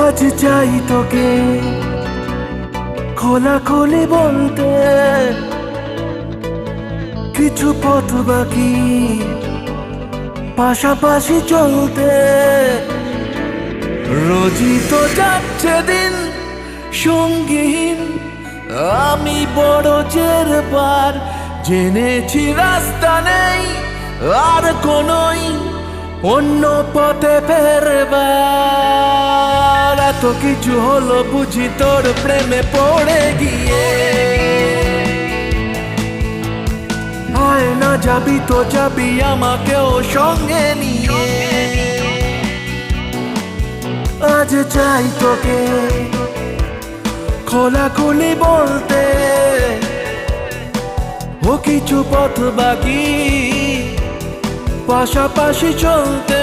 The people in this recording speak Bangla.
আজ চাই তোকে খোলাখুলি বলতে, কিছু পথ বাকি পাশাপাশি চলতে। রোজই তো যাচ্ছে দিন সঙ্গীহীন, আমি বড় জেরবার জেনেছি রাস্তা নেই আর কোনোই অন্য পথে ফেরবার। এত কিছু হলো বুঝি তোর প্রেমে পড়ে গিয়ে, আয় না যাবি তো যাবি আমাকেও সঙ্গে নিয়ে। আজ চাই তোকে খোলাখুলি বলতে, ও কিছু পথ বাকি পাশাপাশি চলতে।